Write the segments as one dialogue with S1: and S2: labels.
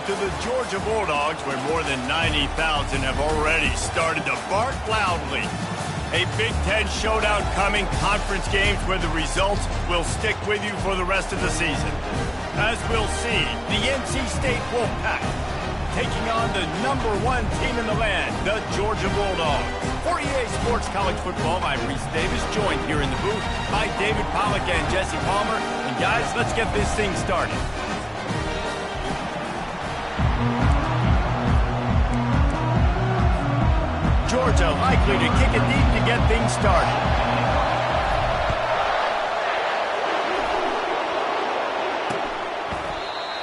S1: to the Georgia Bulldogs, where more than 90,000 have already started to bark loudly. A Big Ten showdown coming, conference games where the results will stick with you for the rest of the season. As we'll see, the NC State Wolfpack taking on the #1 team in the land, the Georgia Bulldogs. For EA Sports College Football, I'm Reese Davis, joined here in the booth by David Pollack and Jesse Palmer. And guys, let's get this thing started. Georgia likely to kick it deep to get things started.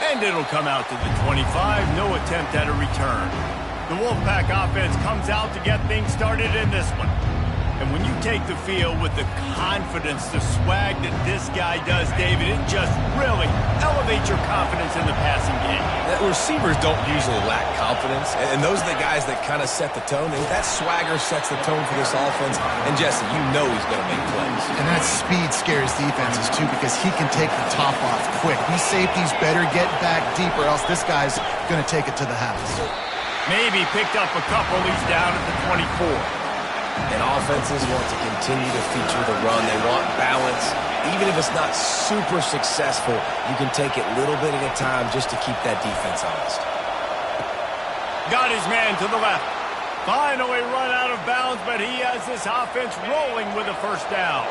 S1: And it'll come out to the 25. No attempt at a return. The Wolfpack offense comes out to get things started in this one. And when you take the field with the confidence, the swag that this guy does, David, it just really elevates your confidence in the passing game.
S2: The receivers don't usually lack confidence, and those are the guys that kind of set the tone. And that swagger sets the tone for this offense. And Jesse, you know he's going to make plays.
S3: And that speed scares defenses too, because he can take the top off quick. These safeties better get back deep, or else this guy's going to take it to the house.
S1: Maybe picked up a couple. He's down at the 24.
S2: And offenses want to continue to feature the run. They want balance. Even if it's not super successful, you can take it little bit at a time just to keep that defense honest.
S1: Got his man to the left. Finally run out of bounds, but he has this offense rolling with a first down.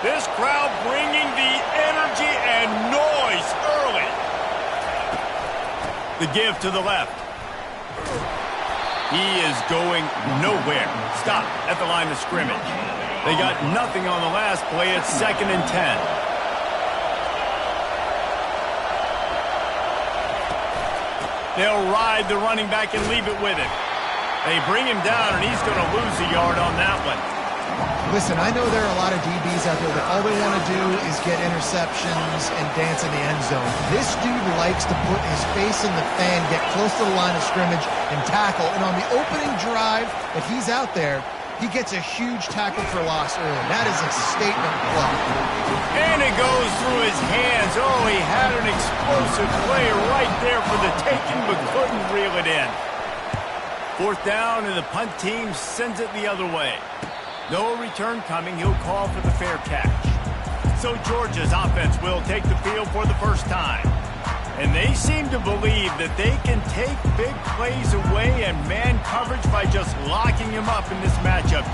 S1: This crowd bringing the energy and noise early. The give to the left. He is going nowhere. Stop at the line of scrimmage. They got nothing on the last play. It's 2nd and 10. They'll ride the running back and leave it with him. They bring him down, and he's going to lose a yard on that one.
S3: Listen, I know there are a lot of DBs out there that all they want to do is get interceptions and dance in the end zone. This dude likes to put his face in the fan, get close to the line of scrimmage, and tackle. And on the opening drive that he's out there, he gets a huge tackle for loss early. That is a statement play.
S1: And it goes through his hands. Oh, he had an explosive play right there for the taking, but couldn't reel it in. 4th down, and the punt team sends it the other way. No return coming. He'll call for the fair catch. So Georgia's offense will take the field for the first time. And they seem to believe that they can take big plays away and man coverage by just locking him up in this matchup.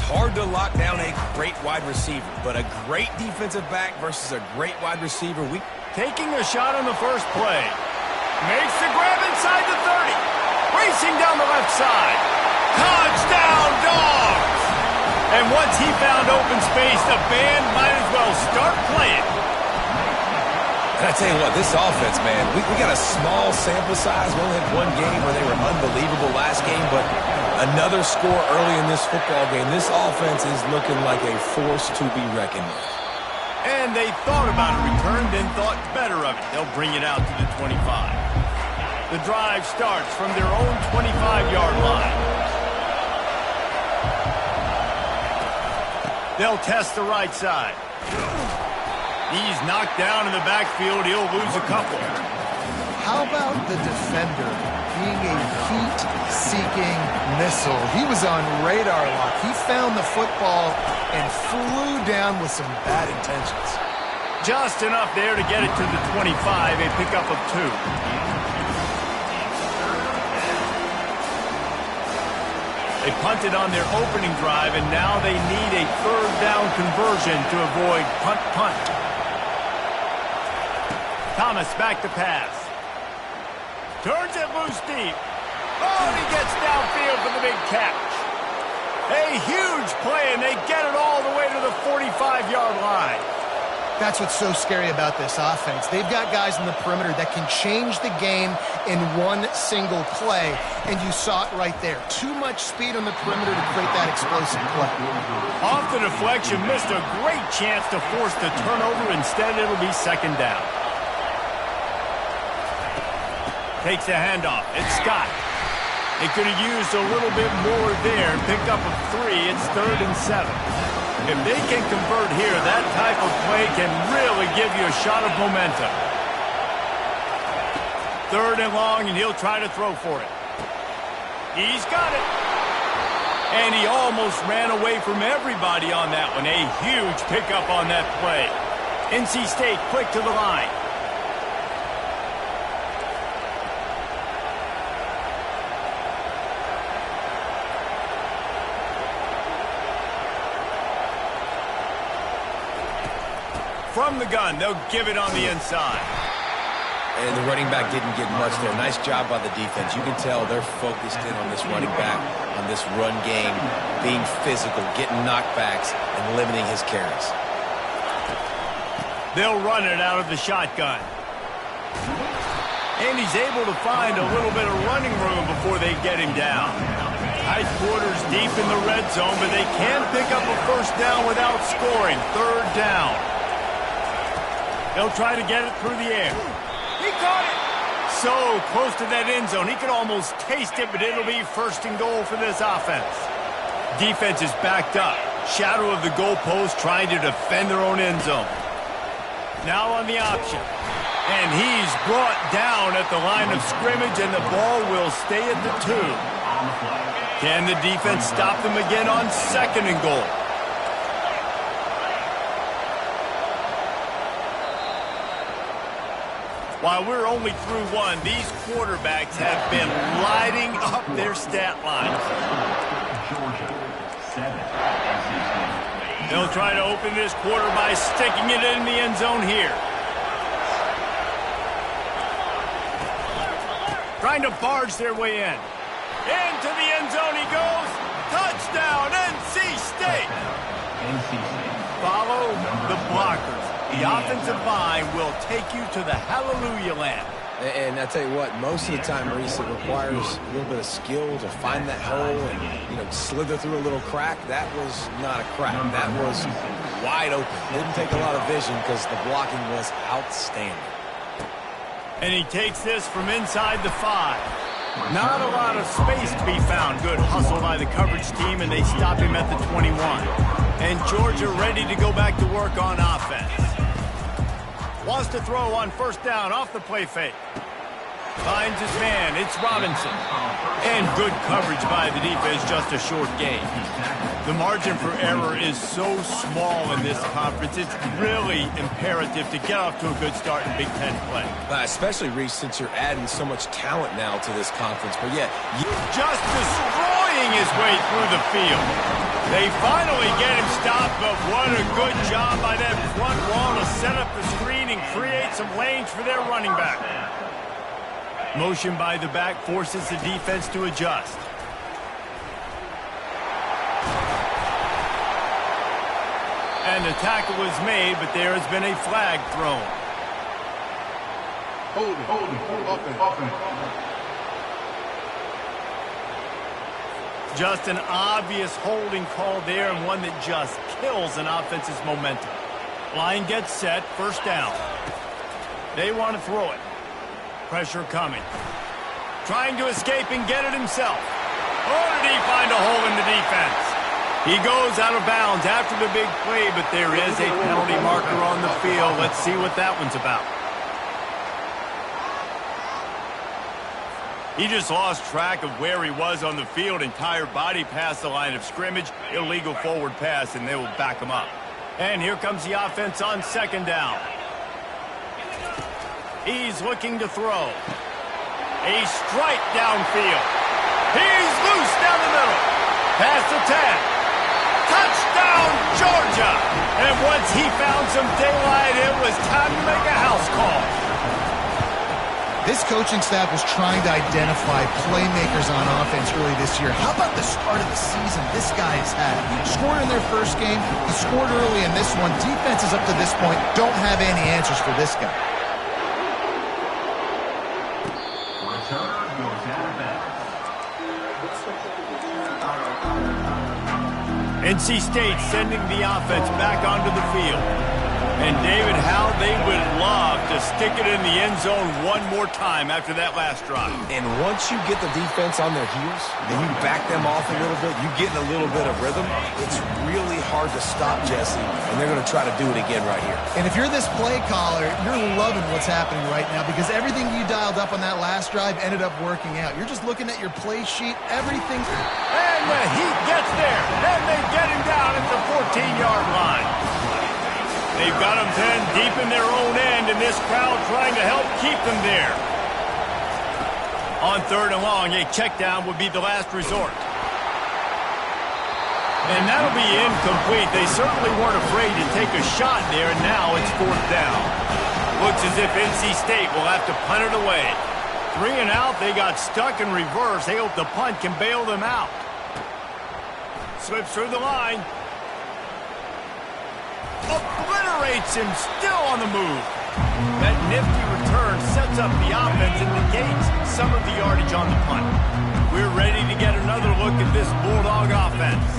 S2: Hard to lock down a great wide receiver, but a great defensive back versus a great wide receiver.
S1: Taking a shot on the first play. Makes the grab inside the 30. Racing down the left side. Touchdown, Dogs! And once he found open space, the band might as well start playing.
S2: And I tell you what, this offense, man, we got a small sample size. We only had one game where they were unbelievable last game, but another score early in this football game. This offense is looking like a force to be reckoned with.
S1: And they thought about a return, then thought better of it. They'll bring it out to the 25. The drive starts from their own 25-yard line. They'll test the right side. He's knocked down in the backfield. He'll lose a couple.
S3: How about the defender being a heat-seeking missile? He was on radar lock. He found the football and flew down with some bad intentions.
S1: Just enough there to get it to the 25, a pickup of 2. They punted on their opening drive, and now they need a 3rd down conversion to avoid punt. Thomas back to pass. Turns it loose deep. Oh, and he gets downfield for the big catch. A huge play, and they get it all the way to the 45-yard line.
S3: That's what's so scary about this offense. They've got guys in the perimeter that can change the game in one single play, and you saw it right there. Too much speed on the perimeter to create that explosive play.
S1: Off the deflection, missed a great chance to force the turnover. Instead, it'll be second down. Takes the handoff. It's Scott. They could have used a little bit more there and picked up a 3. It's 3rd and 7. If they can convert here, that type of play can really give you a shot of momentum. 3rd and long, and he'll try to throw for it. He's got it. And he almost ran away from everybody on that one. A huge pickup on that play. NC State quick to the line. From the gun, they'll give it on the inside.
S2: And the running back didn't get much there. Nice job by the defense. You can tell they're focused in on this running back, on this run game, being physical, getting knockbacks, and limiting his carries.
S1: They'll run it out of the shotgun. And he's able to find a little bit of running room before they get him down. Tight quarters deep in the red zone, but they can pick up a first down without scoring. 3rd down. They'll try to get it through the air. He caught it! So close to that end zone. He could almost taste it, but it'll be 1st and goal for this offense. Defense is backed up. Shadow of the goalpost trying to defend their own end zone. Now on the option. And he's brought down at the line of scrimmage, and the ball will stay at the 2. Can the defense stop them again on 2nd and goal? While we're only through 1, these quarterbacks have been lighting up their stat lines. They'll try to open this quarter by sticking it in the end zone here. Trying to barge their way in. Into the end zone he goes. Touchdown, NC State. Follow the blockers. The offensive line will take you to the hallelujah land.
S2: And I tell you what, most of the time, Reese, it requires a little bit of skill to find that hole and, slither through a little crack. That was not a crack. That was wide open. Didn't take a lot of vision because the blocking was outstanding.
S1: And he takes this from inside the 5. Not a lot of space to be found. Good hustle by the coverage team, and they stop him at the 21. And Georgia ready to go back to work on offense. Wants to throw on 1st down off the play fake. Finds his man. It's Robinson. And good coverage by the defense, just a short gain. The margin for error is so small in this conference. It's really imperative to get off to a good start in Big Ten play.
S2: Especially, Reese, since you're adding so much talent now to this conference. But yeah,
S1: just destroying his way through the field. They finally get him stopped, but what a good job by that front wall to set up the screen and create some lanes for their running back. Motion by the back forces the defense to adjust. And the tackle was made, but there has been a flag thrown.
S4: Hold it.
S1: Just an obvious holding call there, and one that just kills an offense's momentum. Line gets set, 1st down. They want to throw it. Pressure coming. Trying to escape and get it himself. Or did he find a hole in the defense? He goes out of bounds after the big play, but there is a penalty marker on the field. Let's see what that one's about. He just lost track of where he was on the field. Entire body past the line of scrimmage. Illegal forward pass, and they will back him up. And here comes the offense on 2nd down. He's looking to throw. A strike downfield. He's loose down the middle. Past the 10. Touchdown, Georgia! And once he found some daylight, it was time to make a house call.
S3: This coaching staff was trying to identify playmakers on offense early this year. How about the start of the season this guy has had? Scored in their first game. He scored early in this one. Defenses up to this point don't have any answers for this guy.
S1: NC State sending the offense back onto the field. And David, how they would love to stick it in the end zone one more time after that last drive.
S2: And once you get the defense on their heels and you back them off a little bit, you get in a little bit of rhythm, it's really hard to stop Jesse, and they're going to try to do it again right here.
S3: And if you're this play caller, you're loving what's happening right now because everything you dialed up on that last drive ended up working out. You're just looking at your play sheet, everything.
S1: And the Heat gets there, and they get him down at the 14-yard line. They've got them pinned deep in their own end, and this crowd trying to help keep them there. On 3rd and long, a check down would be the last resort. And that'll be incomplete. They certainly weren't afraid to take a shot there, and now it's 4th down. Looks as if NC State will have to punt it away. 3 and out, they got stuck in reverse. They hope the punt can bail them out. Slips through the line. Obliterates him, still on the move. That nifty return sets up the offense and negates some of the yardage on the punt. We're ready to get another look at this Bulldog offense.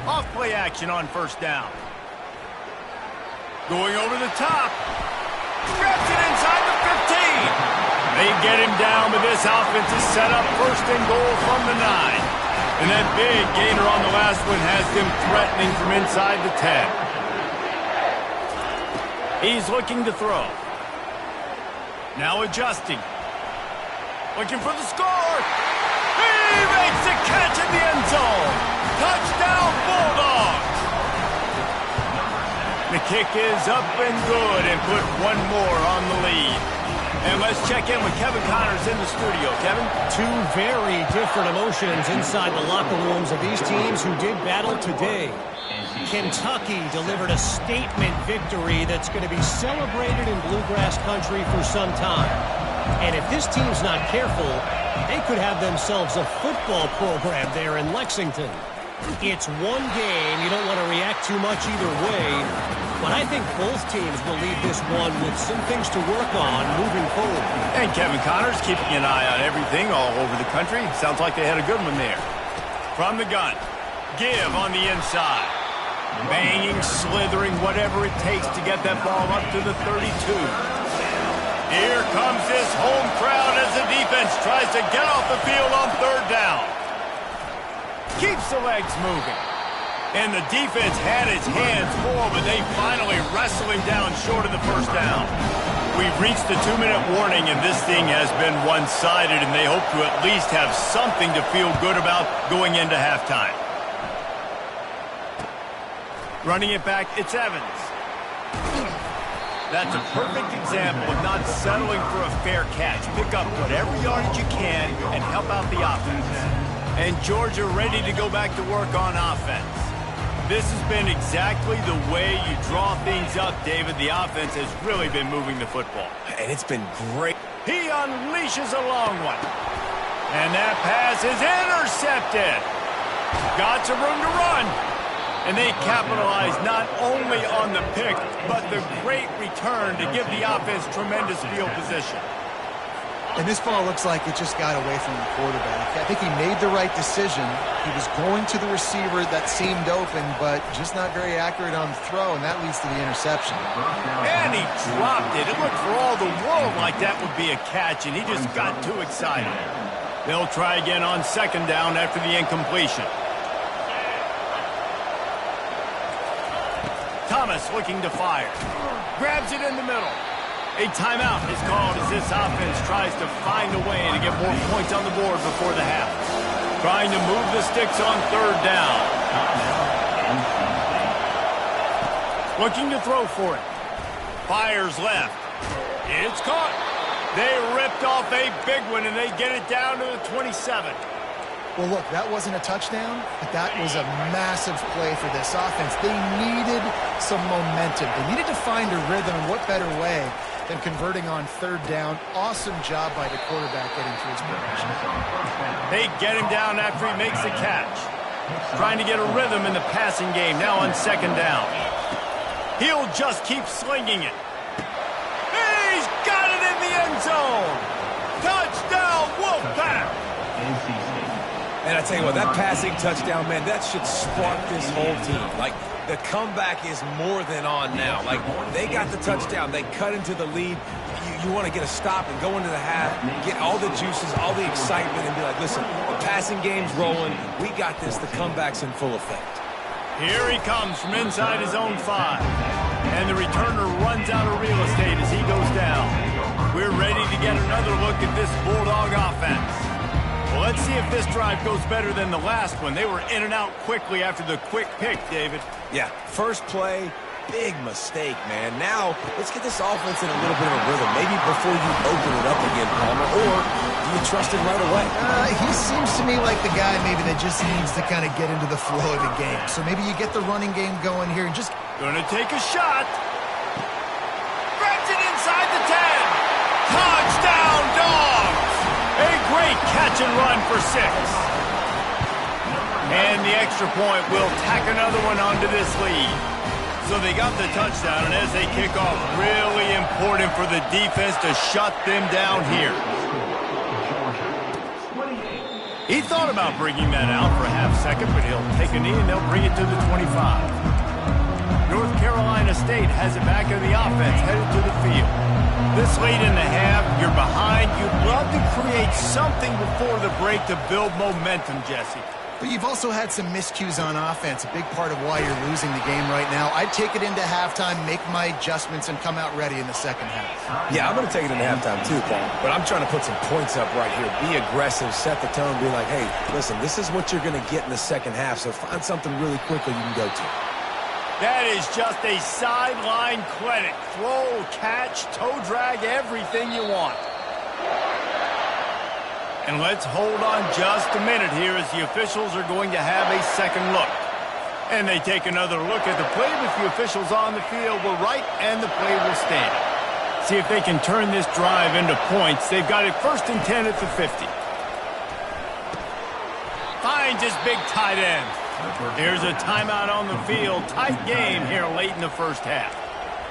S1: Off play action on 1st down. Going over the top. Grabs it inside the 15. They get him down, but this offense is set up 1st and goal from the 9. And that big gainer on the last one has them threatening from inside the 10. He's looking to throw. Now adjusting. Looking for the score. He makes the catch in the end zone. Touchdown, Bulldogs. The kick is up and good and put one more on the lead. And let's check in with Kevin Connors in the studio. Kevin?
S5: Two very different emotions inside the locker rooms of these teams who did battle today. Kentucky delivered a statement victory that's going to be celebrated in Bluegrass country for some time. And if this team's not careful, they could have themselves a football program there in Lexington. It's one game. You don't want to react too much either way. But I think both teams will leave this one with some things to work on moving forward.
S1: And Kevin Connors keeping an eye on everything all over the country. Sounds like they had a good one there. From the gun. Give on the inside. Banging, slithering, whatever it takes to get that ball up to the 32. Here comes this home crowd as the defense tries to get off the field on 3rd down. Keeps the legs moving. And the defense had its hands full, but they finally wrestle him down short of the 1st down. We've reached the 2-minute warning, and this thing has been one-sided, and they hope to at least have something to feel good about going into halftime. Running it back, it's Evans. That's a perfect example of not settling for a fair catch. Pick up whatever yardage you can and help out the offense. And Georgia ready to go back to work on offense. This has been exactly the way you draw things up, David. The offense has really been moving the football.
S2: And it's been great.
S1: He unleashes a long one. And that pass is intercepted. Got some room to run. And they capitalize not only on the pick, but the great return to give the offense tremendous field position.
S3: And this ball looks like it just got away from the quarterback. I think he made the right decision. He was going to the receiver that seemed open, but just not very accurate on the throw, and that leads to the interception.
S1: And he dropped it. It looked for all the world like that would be a catch, and he just got too excited. They'll try again on 2nd down after the incompletion. Thomas looking to fire. Grabs it in the middle. A timeout is called as this offense tries to find a way to get more points on the board before the half. Trying to move the sticks on 3rd down. Looking to throw for it. Fires left. It's caught. They ripped off a big one, and they get it down to the 27.
S3: Well, look, that wasn't a touchdown, but that was a massive play for this offense. They needed some momentum. They needed to find a rhythm, and what better way than converting on third down. Awesome job by the quarterback getting through his progression.
S1: They get him down after he makes the catch. Trying to get a rhythm in the passing game now on second down. He'll just keep slinging it. He's got it in the end zone. Touchdown, Wolfpack.
S2: And I tell you what, that passing touchdown, man, that should spark this whole team. Like, the comeback is more than on now. Like, they got the touchdown. They cut into the lead. You want to get a stop and go into the half, get all the juices, all the excitement, and be like, listen, the passing game's rolling. We got this. The comeback's in full effect.
S1: Here he comes from inside his own 5. And the returner runs out of real estate as he goes down. We're ready to get another look at this Bulldog offense. Well, let's see if this drive goes better than the last one. They were in and out quickly after the quick pick, David.
S2: Yeah, first play, big mistake, man. Now, let's get this offense in a little bit of a rhythm. Maybe before you open it up again, Palmer, or do you trust him right away?
S3: He seems to me like the guy maybe that just needs to kind of get into the flow of the game. So maybe you get the running game going here and just...
S1: Gonna take a shot. Grabs it inside the 10. Touchdown, Dogs! A great catch and run for 6. And the extra point will tack another one onto this lead. So they got the touchdown, and as they kick off, really important for the defense to shut them down here. He thought about bringing that out for a half second, but he'll take a knee and they'll bring it to the 25. North Carolina State has it back in the offense, headed to the field. This late in the half, you're behind. You'd love to create something before the break to build momentum, Jesse.
S3: But you've also had some miscues on offense, a big part of why you're losing the game right now. I'd take it into halftime, make my adjustments, and come out ready in the second half.
S2: Yeah, I'm going to take it into halftime too, Paul. But I'm trying to put some points up right here. Be aggressive, set the tone, be like, hey, listen, this is what you're going to get in the second half, so find something really quickly you can go to.
S1: That is just a sideline clinic. Throw, catch, toe drag, everything you want. And let's hold on just a minute here as the officials are going to have a second look. And they take another look at the play with the officials on the field were right and the play will stand. See if they can turn this drive into points. They've got it 1st and 10 at the 50. Finds his big tight end. Here's a timeout on the field. Tight game here late in the first half.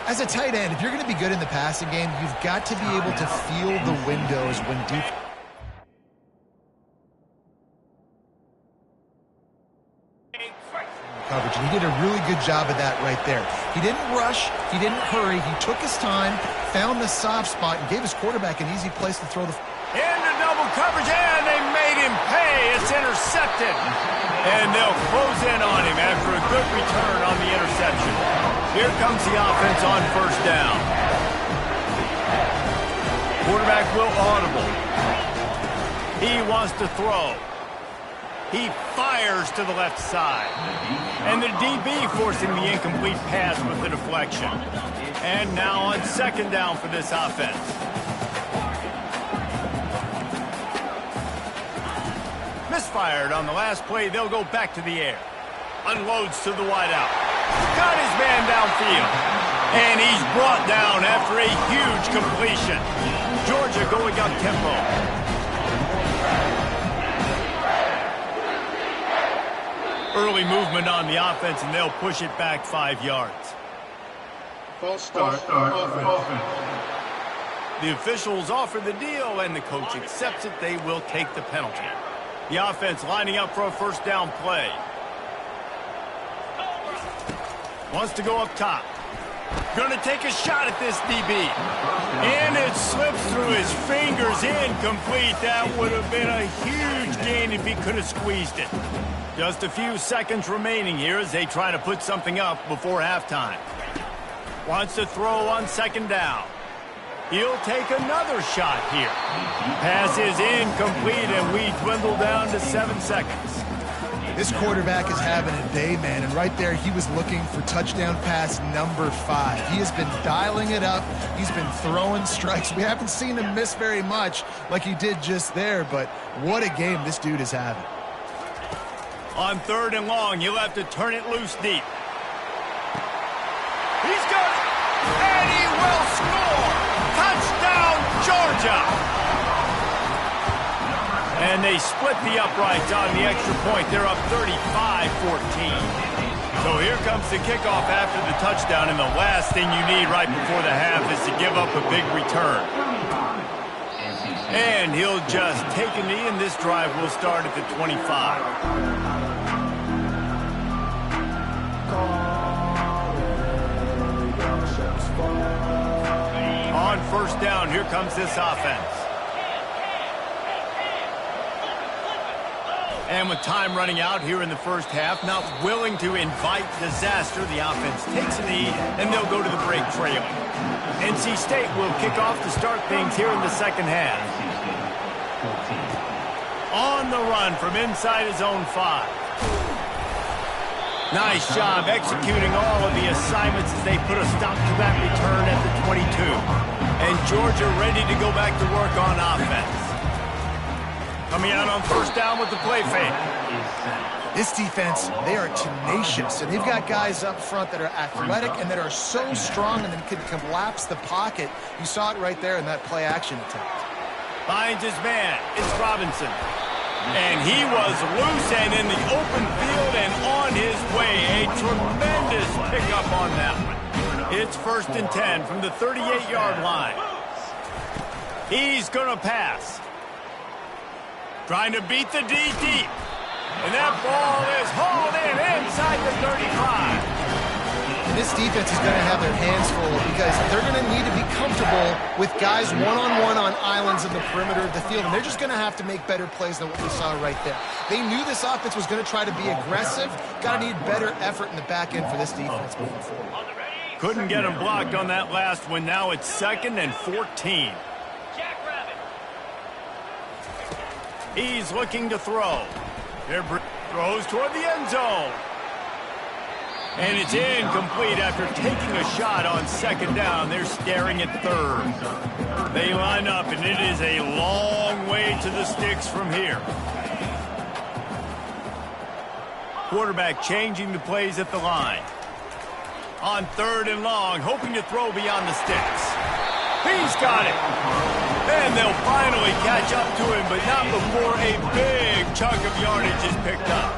S3: As a tight end, if you're going to be good in the passing game, you've got to be able to feel the windows when deep. Coverage, and he did a really good job of that right there. He didn't rush, he didn't hurry, he took his time, found the soft spot, and gave his quarterback an easy place to throw the...
S1: Into double coverage, and they made him pay. It's intercepted. And they'll close in on him after a good return on the interception. Here comes the offense on 1st down. Quarterback will audible. He wants to throw. He fires to the left side. And the DB forcing the incomplete pass with the deflection. And now on 2nd down for this offense. Misfired on the last play. They'll go back to the air. Unloads to the wideout. Got his man downfield. And he's brought down after a huge completion. Georgia going up tempo. Early movement on the offense, and they'll push it back 5 yards.
S4: False start. Offense.
S1: The officials offer the deal, and the coach accepts it. They will take the penalty. The offense lining up for a 1st down play. Wants to go up top. Going to take a shot at this DB. And it slips through his fingers, incomplete. That would have been a huge gain if he could have squeezed it. Just a few seconds remaining here as they try to put something up before halftime. Wants to throw on 2nd down. He'll take another shot here. Pass is incomplete, and we dwindle down to 7 seconds.
S3: This quarterback is having a day, man, and right there he was looking for touchdown pass number 5. He has been dialing it up. He's been throwing strikes. We haven't seen him miss very much like he did just there, but what a game this dude is having.
S1: On 3rd and long, he'll have to turn it loose deep. He's got it, and he will score! up. And they split the uprights on the extra point. They're up 35-14. So here comes the kickoff after the touchdown, and the last thing you need right before the half is to give up a big return. And he'll just take a knee, and this drive will start at the 25. On first down, here comes this offense. And with time running out here in the first half, not willing to invite disaster, the offense takes a knee, and they'll go to the break trailing. NC State will kick off to start things here in the second half. On the run from inside his own 5. Nice job executing all of the assignments as they put a stop to that return at the 22. And Georgia ready to go back to work on offense. Coming out on first down with the play fake.
S3: This defense, they are tenacious, and they've got guys up front that are athletic and that are so strong and that can collapse the pocket. You saw it right there in that play-action attempt.
S1: Finds his man. It's Robinson. And he was loose and in the open field and on his way. A tremendous pickup on that one. It's 1st and 10 from the 38-yard line. He's going to pass. Trying to beat the D deep. And that ball is hauled in inside the 35.
S3: And this defense is going to have their hands full because they're going to need to be comfortable with guys one-on-one on islands in the perimeter of the field. And they're just going to have to make better plays than what we saw right there. They knew this offense was going to try to be aggressive. Got to need better effort in the back end for this defense moving forward.
S1: Couldn't get him blocked on that last one. Now it's 2nd and 14. He's looking to throw. There throws toward the end zone. And it's incomplete after taking a shot on 2nd down. They're staring at 3rd. They line up, and it is a long way to the sticks from here. Quarterback changing the plays at the line. On 3rd and long, hoping to throw beyond the sticks. He's got it. And they'll finally catch up to him, but not before a big chunk of yardage is picked up.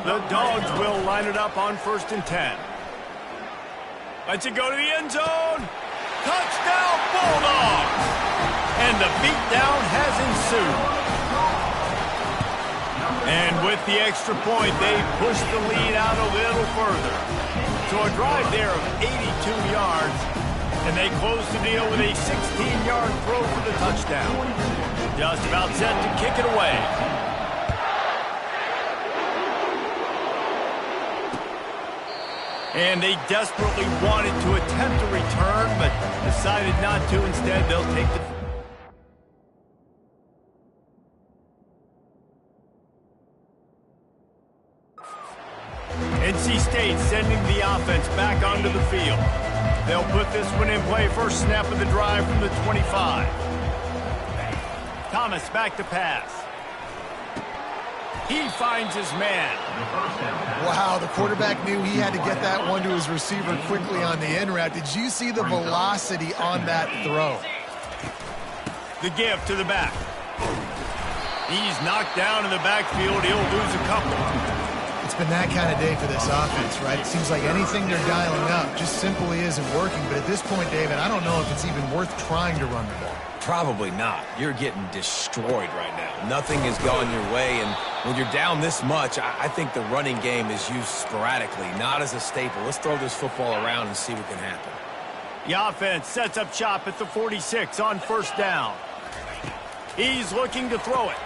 S1: The Dogs will line it up on 1st and 10. Lets it go to the end zone. Touchdown, Bulldogs! And the beatdown has ensued. And with the extra point, they push the lead out a little further. So a drive there of 82 yards. And they close the deal with a 16-yard throw for the touchdown. Just about set to kick it away. And they desperately wanted to attempt a return, but decided not to. Instead, they'll take the... NC State sending the offense back onto the field. They'll put this one in play. First snap of the drive from the 25. Thomas back to pass. He finds his man.
S3: Wow, the quarterback knew he had to get that one to his receiver quickly on the in route. Did you see the velocity on that throw?
S1: The give to the back. He's knocked down in the backfield. He'll lose a couple.
S3: It's been that kind of day for this offense, right? It seems like anything they're dialing up just simply isn't working. But at this point, David, I don't know if it's even worth trying to run the ball.
S2: Probably not. You're getting destroyed right now. Nothing has gone your way, and when you're down this much, I think the running game is used sporadically, not as a staple. Let's throw this football around and see what can happen.
S1: The offense sets up shop at the 46 on first down. He's looking to throw it.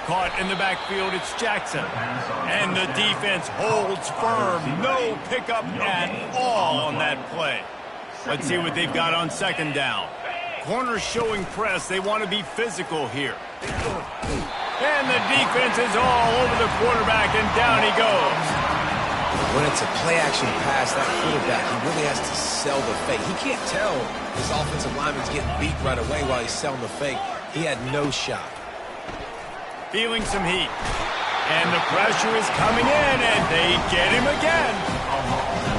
S1: Caught in the backfield, it's Jackson. And the defense holds firm. No pickup at all on that play. Let's see what they've got on second down. Corners showing press. They want to be physical here. And the defense is all over the quarterback, and down he goes.
S2: When it's a play-action pass, that quarterback, he really has to sell the fake. He can't tell his offensive lineman's getting beat right away while he's selling the fake. He had no shot.
S1: Feeling some heat. And the pressure is coming in, and they get him again.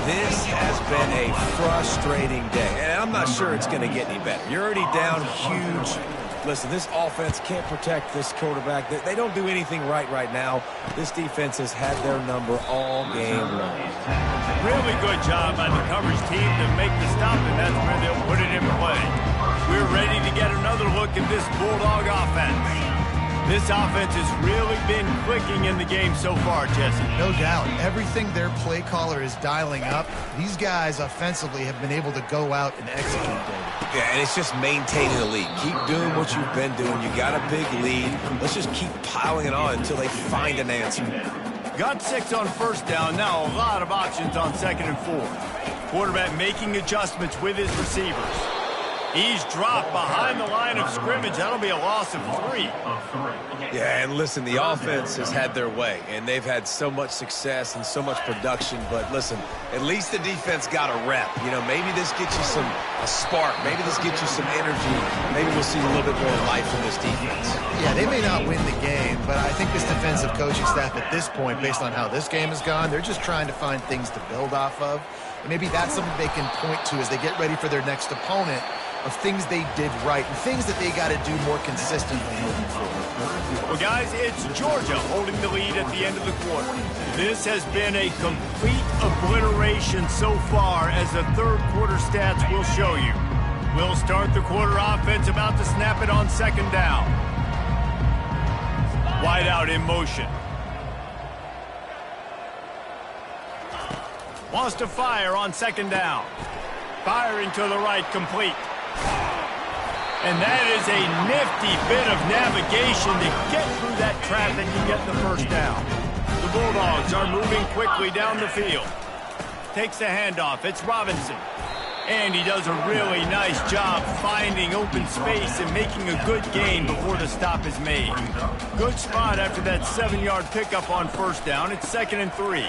S2: This has been a frustrating day, and I'm not sure it's going to get any better. You're already down huge. Listen, this offense can't protect this quarterback. They don't do anything right now. This defense has had their number all game long.
S1: Really good job by the coverage team to make the stop, and that's where they'll put it in play. We're ready to get another look at this Bulldog offense. This offense has really been clicking in the game so far, Jesse.
S3: No doubt. Everything their play caller is dialing up, these guys offensively have been able to go out and execute, David.
S2: Yeah, and it's just maintaining the lead. Keep doing what you've been doing. You got a big lead. Let's just keep piling it on until they find an answer.
S1: Got 6 on first down. Now a lot of options on 2nd and 4. Quarterback making adjustments with his receivers. He's dropped behind the line of scrimmage. That'll be a loss of 3.
S2: Yeah, and listen, the offense has had their way, and they've had so much success and so much production. But listen, at least the defense got a rep. You know, maybe this gets you a spark. Maybe this gets you some energy. Maybe we'll see a little bit more life from this defense.
S3: Yeah, they may not win the game, but I think this defensive coaching staff at this point, based on how this game has gone, they're just trying to find things to build off of. And maybe that's something they can point to as they get ready for their next opponent, of things they did right and things that they got to do more consistently moving forward.
S1: Well, guys, it's Georgia holding the lead at the end of the quarter. This has been a complete obliteration so far, as the third quarter stats will show you. We'll start the quarter offense, about to snap it on 2nd down. Wide out in motion. Wants to fire on 2nd down. Firing to the right, complete. And that is a nifty bit of navigation to get through that traffic and get the first down. The Bulldogs are moving quickly down the field. Takes the handoff. It's Robinson. And he does a really nice job finding open space and making a good gain before the stop is made. Good spot after that 7-yard pickup on first down. It's 2nd and 3.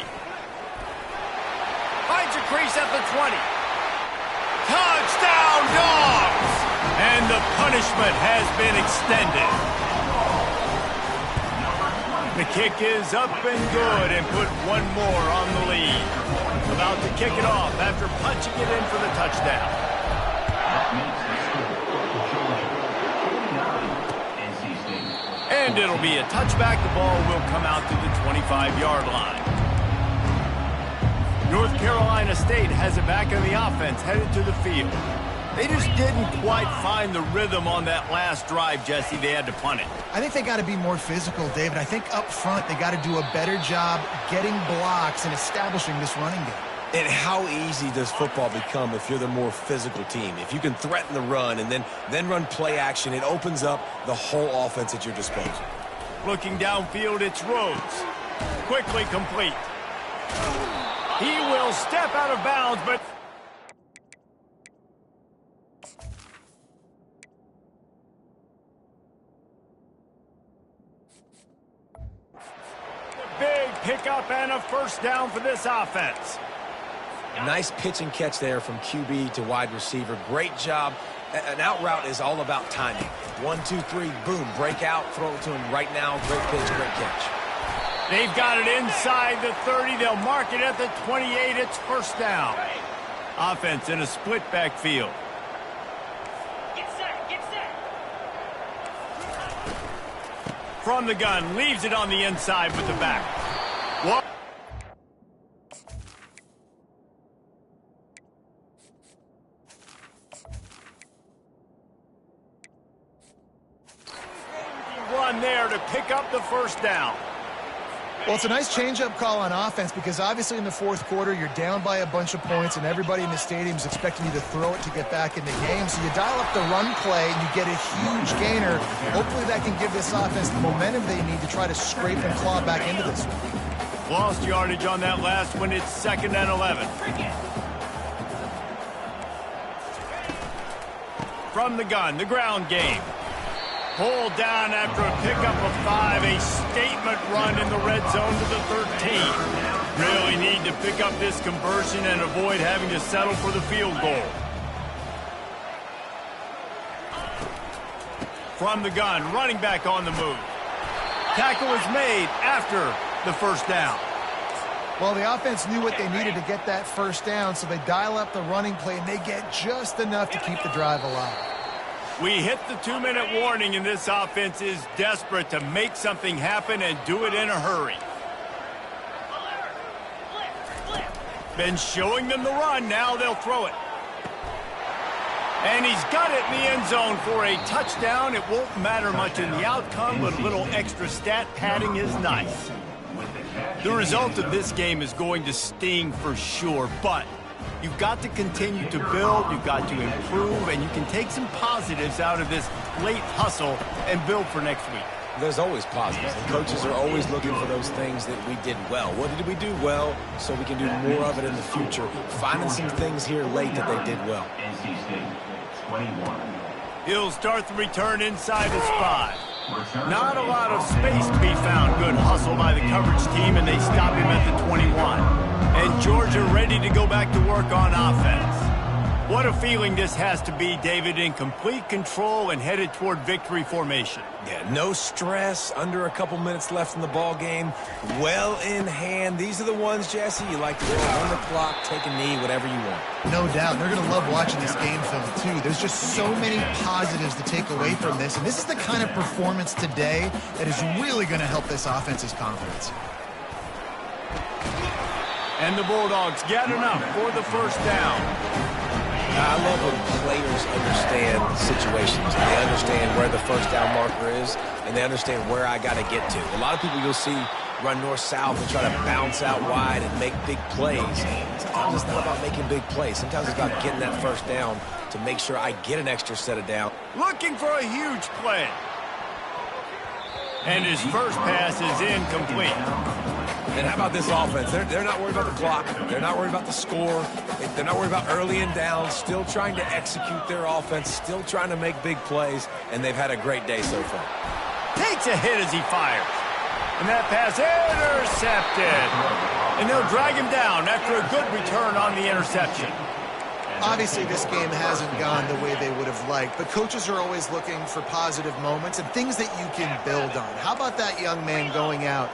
S1: Finds a crease at the 20. Touchdown, Dogs! And the punishment has been extended. The kick is up and good, and put one more on the lead. About to kick it off after punching it in for the touchdown. And it'll be a touchback. The ball will come out to the 25-yard line. North Carolina State has it back on the offense, headed to the field. They just didn't quite find the rhythm on that last drive, Jesse. They had to punt it.
S3: I think they got to be more physical, David. I think up front they got to do a better job getting blocks and establishing this running game.
S2: And how easy does football become if you're the more physical team? If you can threaten the run and then run play action, it opens up the whole offense at your disposal.
S1: Looking downfield, it's Rhodes. Quickly complete. He will step out of bounds, but... Big pickup and a first down for this offense.
S2: A nice pitch and catch there from QB to wide receiver. Great job. An out route is all about timing. 1, 2, 3, boom, break out, throw it to him right now. Great pitch, great catch.
S1: They've got it inside the 30. They'll mark it at the 28. It's first down. Offense in a split backfield. From the gun, leaves it on the inside with the back. What? Run there to pick up the first down.
S3: Well, it's a nice change-up call on offense because obviously in the fourth quarter you're down by a bunch of points and everybody in the stadium is expecting you to throw it to get back in the game. So you dial up the run play and you get a huge gainer. Hopefully that can give this offense the momentum they need to try to scrape and claw back into this one.
S1: Lost yardage on that last one. It's 2nd and 11. From the gun, the ground game. Pulled down after a pickup of 5, a statement run in the red zone to the 13. Really need to pick up this conversion and avoid having to settle for the field goal. From the gun, running back on the move. Tackle is made after the first down.
S3: Well, the offense knew what they needed to get that first down, so they dial up the running play, and they get just enough to keep the drive alive.
S1: We hit the 2-minute warning, and this offense is desperate to make something happen and do it in a hurry. Been showing them the run. Now they'll throw it. And he's got it in the end zone for a touchdown. It won't matter much in the outcome, but a little extra stat padding is nice. The result of this game is going to sting for sure, but you've got to continue to build, you've got to improve, and you can take some positives out of this late hustle and build for next week.
S2: There's always positives, and coaches are always looking for those things that we did well. What did we do well so we can do more of it in the future? Finding some things here late that they did well.
S1: He'll start the return inside his 5. Not a lot of space to be found. Good hustle by the coverage team, and they stop him at the 21. And Georgia ready to go back to work on offense. What a feeling this has to be, David, in complete control and headed toward victory formation.
S2: Yeah, no stress, under a couple minutes left in the ball game, well in hand. These are the ones, Jesse, you like to go on the clock, take a knee, whatever you want.
S3: No doubt. They're going to love watching this game film, too. There's just so many positives to take away from this, and this is the kind of performance today that is really going to help this offense's confidence.
S1: And the Bulldogs get enough for the first down.
S2: I love when players understand situations. They understand where the first down marker is, and they understand where I got to get to. A lot of people you'll see run north-south and try to bounce out wide and make big plays. Sometimes it's not about making big plays. Sometimes it's about getting that first down to make sure I get an extra set of down.
S1: Looking for a huge play. And his first pass is incomplete.
S2: And how about this offense? They're not worried about the clock. They're not worried about the score. They're not worried about early and down. Still trying to execute their offense. Still trying to make big plays. And they've had a great day so far.
S1: Takes a hit as he fires. And that pass intercepted. And they'll drag him down after a good return on the interception.
S3: Obviously, this game hasn't gone the way they would have liked, but coaches are always looking for positive moments and things that you can build on. How about that young man going out,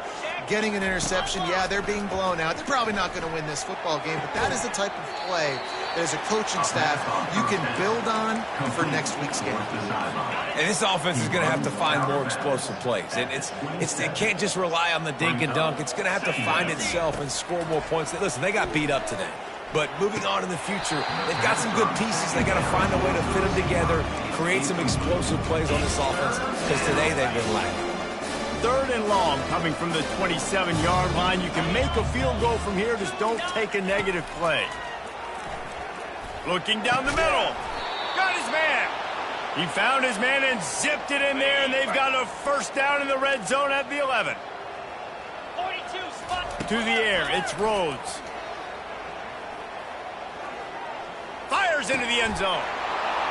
S3: getting an interception? Yeah, they're being blown out. They're probably not going to win this football game, but that is the type of play that as a coaching staff you can build on for next week's game.
S2: And this offense is going to have to find more explosive plays. And it can't just rely on the dink and dunk. It's going to have to find itself and score more points. Listen, they got beat up today. But moving on in the future, they've got some good pieces. They got to find a way to fit them together, create some explosive plays on this offense, because today they've been lacking.
S1: 3rd and long coming from the 27-yard line. You can make a field goal from here. Just don't take a negative play. Looking down the middle. Got his man. He found his man and zipped it in there, and they've got a first down in the red zone at the 11. 42 spot. To the air, it's Rhodes. Fires into the end zone.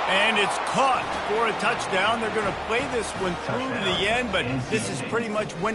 S1: And it's caught for a touchdown. They're going to play this one through to the end, but this is pretty much when